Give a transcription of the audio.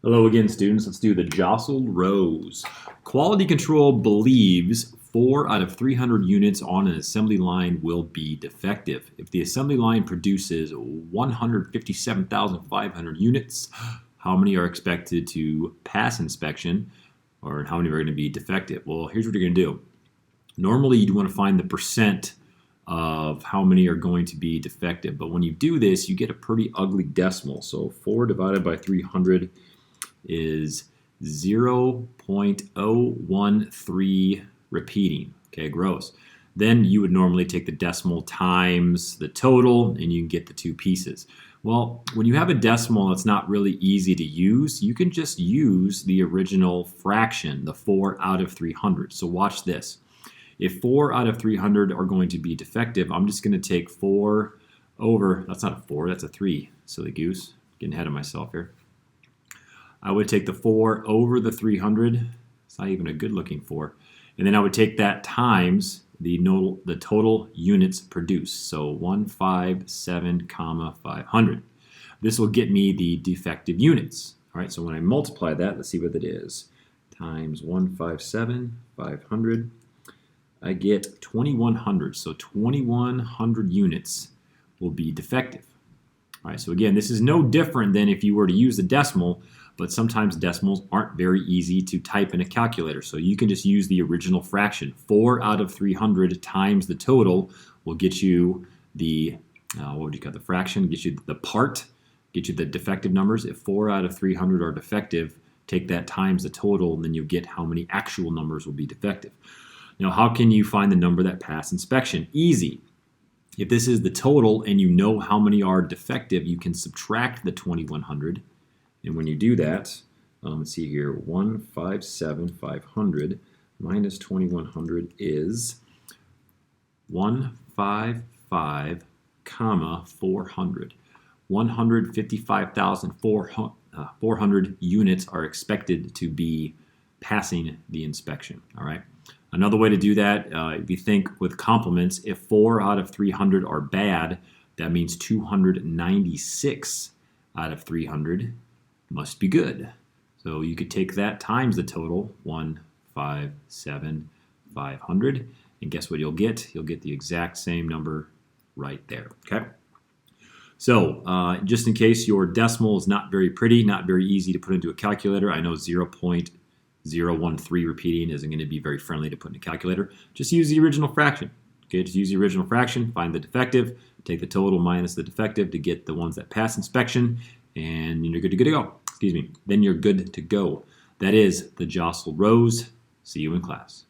Hello again, students. Let's do the jostled rows. Quality control believes 4 out of 300 units on an assembly line will be defective. If the assembly line produces 157,500 units, how many are expected to pass inspection, or how many are going to be defective? Well, here's what you're going to do. Normally, you'd want to find the percent of how many are going to be defective, but when you do this, you get a pretty ugly decimal. So 4 divided by 300 is 0.013 repeating. Okay, gross. Then you would normally take the decimal times the total and you can get the two pieces. Well, when you have a decimal that's not really easy to use, you can just use the original fraction, the 4 out of 300. So watch this. If 4 out of 300 are going to be defective, I'm just going to take 4 over, that's not a 4, that's a 3. Silly goose, getting ahead of myself here. I would take the 4 over the 300. It's not even a good looking 4. And then I would take that times the total units produced. So 157, 500. This will get me the defective units. All right, so when I multiply that, let's see what that is. Times 157, 500. I get 2,100. So 2,100 units will be defective. All right, so again, this is no different than if you were to use the decimal, but sometimes decimals aren't very easy to type in a calculator. So you can just use the original fraction. 4 out of 300 times the total will get you the, what would you call the fraction? Get you the part, get you the defective numbers. If 4 out of 300 are defective, take that times the total, and then you'll get how many actual numbers will be defective. Now, how can you find the number that passed inspection? Easy. If this is the total and you know how many are defective, you can subtract the 2,100. And when you do that, let's see here, 157,500 minus 2,100 is 155, 400. 155,400 units are expected to be passing the inspection. All right. Another way to do that, if you think with complements, if 4 out of 300 are bad, that means 296 out of 300 must be good. So you could take that times the total, 157,500, and guess what you'll get? You'll get the exact same number right there, okay? So just in case your decimal is not very pretty, not very easy to put into a calculator, I know 0.013 repeating isn't going to be very friendly to put in a calculator. Just use the original fraction. Okay, just use the original fraction, find the defective, take the total minus the defective to get the ones that pass inspection, and you're good to go. Excuse me. Then you're good to go. That is the jostled rows. See you in class.